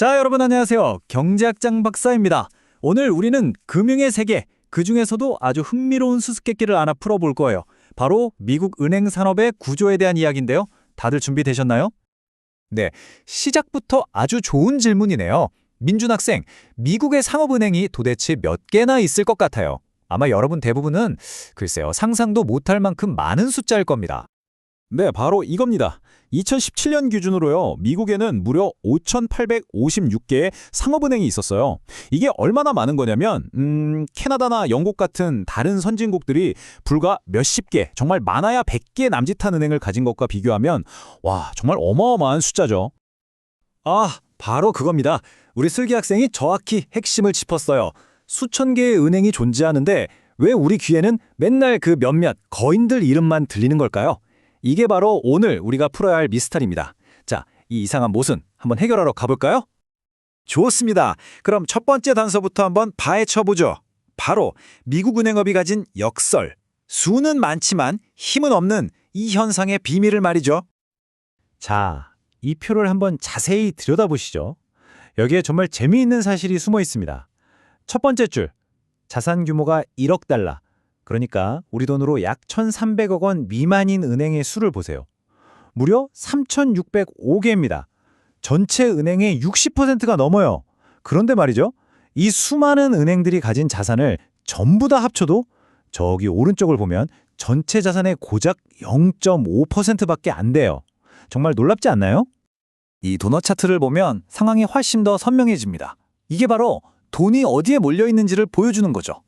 자, 여러분 안녕하세요. 경제학장 박사입니다. 오늘 우리는 금융의 세계, 그중에서도 아주 흥미로운 수수께끼를 하나 풀어볼 거예요. 바로 미국 은행 산업의 구조에 대한 이야기인데요. 다들 준비되셨나요? 네, 시작부터 아주 좋은 질문이네요. 민준 학생, 미국의 상업은행이 도대체 몇 개나 있을 것 같아요? 아마 여러분 대부분은 글쎄요, 상상도 못할 만큼 많은 숫자일 겁니다. 네, 바로 이겁니다. 2017년 기준으로요, 미국에는 무려 5,856개의 상업은행이 있었어요. 이게 얼마나 많은 거냐면, 캐나다나 영국 같은 다른 선진국들이 불과 몇십 개, 정말 많아야 100개 남짓한 은행을 가진 것과 비교하면, 와, 정말 어마어마한 숫자죠. 아, 바로 그겁니다. 우리 슬기 학생이 정확히 핵심을 짚었어요. 수천 개의 은행이 존재하는데 왜 우리 귀에는 맨날 그 몇몇 거인들 이름만 들리는 걸까요? 이게 바로 오늘 우리가 풀어야 할 미스터리입니다. 자, 이 이상한 모순 한번 해결하러 가볼까요? 좋습니다. 그럼 첫 번째 단서부터 한번 파헤쳐보죠. 바로 미국 은행업이 가진 역설. 수는 많지만 힘은 없는 이 현상의 비밀을 말이죠. 자, 이 표를 한번 자세히 들여다보시죠. 여기에 정말 재미있는 사실이 숨어 있습니다. 첫 번째 줄, 자산 규모가 1억 달러. 그러니까 우리 돈으로 약 1,300억 원 미만인 은행의 수를 보세요. 무려 3,605개입니다. 전체 은행의 60%가 넘어요. 그런데 말이죠. 이 수많은 은행들이 가진 자산을 전부 다 합쳐도 저기 오른쪽을 보면 전체 자산의 고작 0.5%밖에 안 돼요. 정말 놀랍지 않나요? 이 도넛 차트를 보면 상황이 훨씬 더 선명해집니다. 이게 바로 돈이 어디에 몰려 있는지를 보여주는 거죠.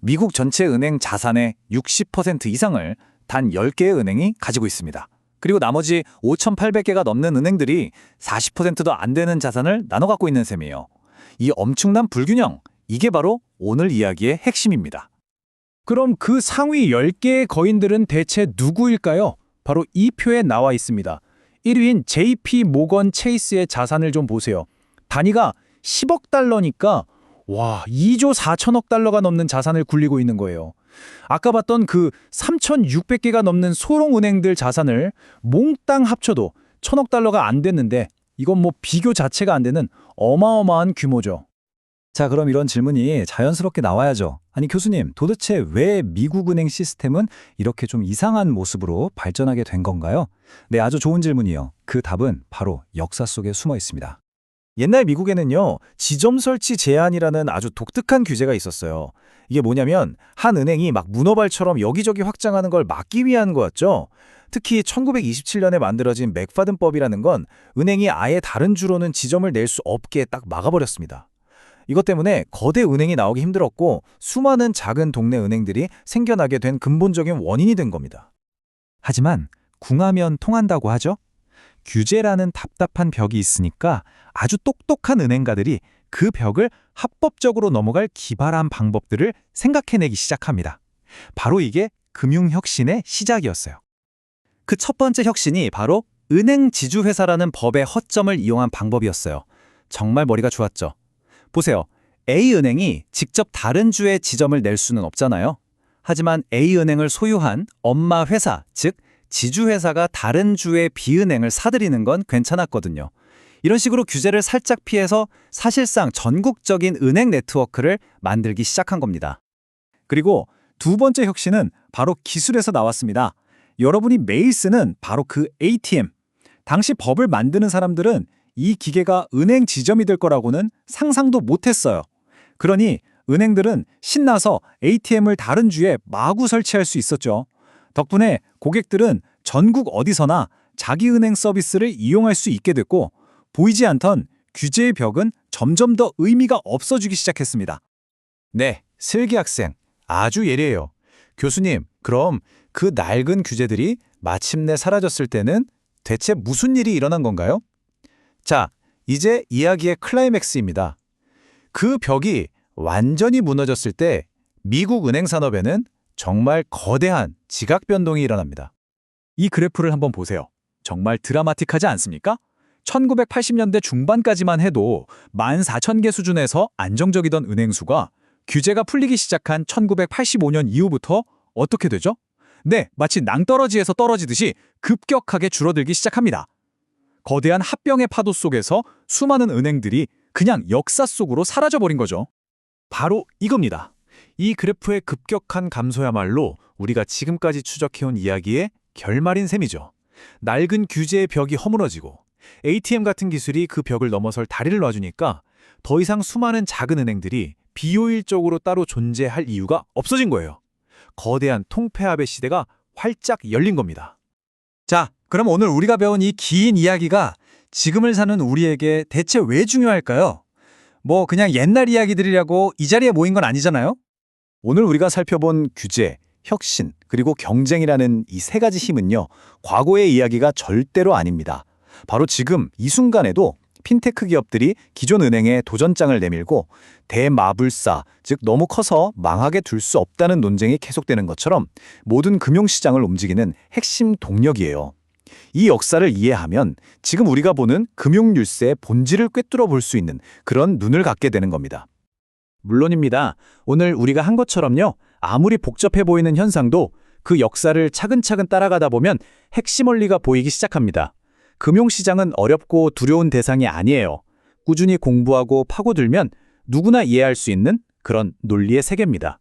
미국 전체 은행 자산의 60% 이상을 단 10개의 은행이 가지고 있습니다. 그리고 나머지 5,800개가 넘는 은행들이 40%도 안 되는 자산을 나눠 갖고 있는 셈이에요. 이 엄청난 불균형, 이게 바로 오늘 이야기의 핵심입니다. 그럼 그 상위 10개의 거인들은 대체 누구일까요? 바로 이 표에 나와 있습니다. 1위인 JP 모건 체이스의 자산을 좀 보세요. 단위가 10억 달러니까 와, 2조 4천억 달러가 넘는 자산을 굴리고 있는 거예요. 아까 봤던 그 3,600개가 넘는 소롱은행들 자산을 몽땅 합쳐도 1,000억 달러가 안 됐는데 이건 뭐 비교 자체가 안 되는 어마어마한 규모죠. 자, 그럼 이런 질문이 자연스럽게 나와야죠. 아니, 교수님, 도대체 왜 미국 은행 시스템은 이렇게 좀 이상한 모습으로 발전하게 된 건가요? 네, 아주 좋은 질문이요. 그 답은 바로 역사 속에 숨어 있습니다. 옛날 미국에는요, 지점 설치 제한이라는 아주 독특한 규제가 있었어요. 이게 뭐냐면 한 은행이 막 문어발처럼 여기저기 확장하는 걸 막기 위한 거였죠. 특히 1927년에 만들어진 맥파든법이라는 건 은행이 아예 다른 주로는 지점을 낼 수 없게 딱 막아버렸습니다. 이것 때문에 거대 은행이 나오기 힘들었고 수많은 작은 동네 은행들이 생겨나게 된 근본적인 원인이 된 겁니다. 하지만 궁하면 통한다고 하죠? 규제라는 답답한 벽이 있으니까 아주 똑똑한 은행가들이 그 벽을 합법적으로 넘어갈 기발한 방법들을 생각해내기 시작합니다. 바로 이게 금융혁신의 시작이었어요. 그 첫 번째 혁신이 바로 은행지주회사라는 법의 허점을 이용한 방법이었어요. 정말 머리가 좋았죠. 보세요. A은행이 직접 다른 주에 지점을 낼 수는 없잖아요. 하지만 A은행을 소유한 엄마 회사, 즉 지주회사가 다른 주의 B은행을 사들이는 건 괜찮았거든요. 이런 식으로 규제를 살짝 피해서 사실상 전국적인 은행 네트워크를 만들기 시작한 겁니다. 그리고 두 번째 혁신은 바로 기술에서 나왔습니다. 여러분이 매일 쓰는 바로 그 ATM. 당시 법을 만드는 사람들은 이 기계가 은행 지점이 될 거라고는 상상도 못했어요. 그러니 은행들은 신나서 ATM을 다른 주에 마구 설치할 수 있었죠. 덕분에 고객들은 전국 어디서나 자기 은행 서비스를 이용할 수 있게 됐고 보이지 않던 규제의 벽은 점점 더 의미가 없어지기 시작했습니다. 네, 슬기 학생, 아주 예리해요. 교수님, 그럼 그 낡은 규제들이 마침내 사라졌을 때는 대체 무슨 일이 일어난 건가요? 자, 이제 이야기의 클라이맥스입니다. 그 벽이 완전히 무너졌을 때 미국 은행 산업에는 정말 거대한 지각 변동이 일어납니다. 이 그래프를 한번 보세요. 정말 드라마틱하지 않습니까? 1980년대 중반까지만 해도 14,000개 수준에서 안정적이던 은행 수가 규제가 풀리기 시작한 1985년 이후부터 어떻게 되죠? 네, 마치 낭떠러지에서 떨어지듯이 급격하게 줄어들기 시작합니다. 거대한 합병의 파도 속에서 수많은 은행들이 그냥 역사 속으로 사라져버린 거죠. 바로 이겁니다. 이 그래프의 급격한 감소야말로 우리가 지금까지 추적해온 이야기의 결말인 셈이죠. 낡은 규제의 벽이 허물어지고 ATM 같은 기술이 그 벽을 넘어설 다리를 놔주니까 더 이상 수많은 작은 은행들이 비효율적으로 따로 존재할 이유가 없어진 거예요. 거대한 통폐합의 시대가 활짝 열린 겁니다. 자, 그럼 오늘 우리가 배운 이 긴 이야기가 지금을 사는 우리에게 대체 왜 중요할까요? 뭐 그냥 옛날 이야기들이라고 이 자리에 모인 건 아니잖아요? 오늘 우리가 살펴본 규제, 혁신, 그리고 경쟁이라는 이 세 가지 힘은요, 과거의 이야기가 절대로 아닙니다. 바로 지금 이 순간에도 핀테크 기업들이 기존 은행에 도전장을 내밀고 대마불사, 즉 너무 커서 망하게 둘 수 없다는 논쟁이 계속되는 것처럼 모든 금융시장을 움직이는 핵심 동력이에요. 이 역사를 이해하면 지금 우리가 보는 금융율세의 본질을 꿰뚫어 볼 수 있는 그런 눈을 갖게 되는 겁니다. 물론입니다. 오늘 우리가 한 것처럼요, 아무리 복잡해 보이는 현상도 그 역사를 차근차근 따라가다 보면 핵심 원리가 보이기 시작합니다. 금융시장은 어렵고 두려운 대상이 아니에요. 꾸준히 공부하고 파고들면 누구나 이해할 수 있는 그런 논리의 세계입니다.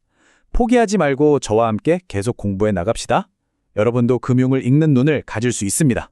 포기하지 말고 저와 함께 계속 공부해 나갑시다. 여러분도 금융을 읽는 눈을 가질 수 있습니다.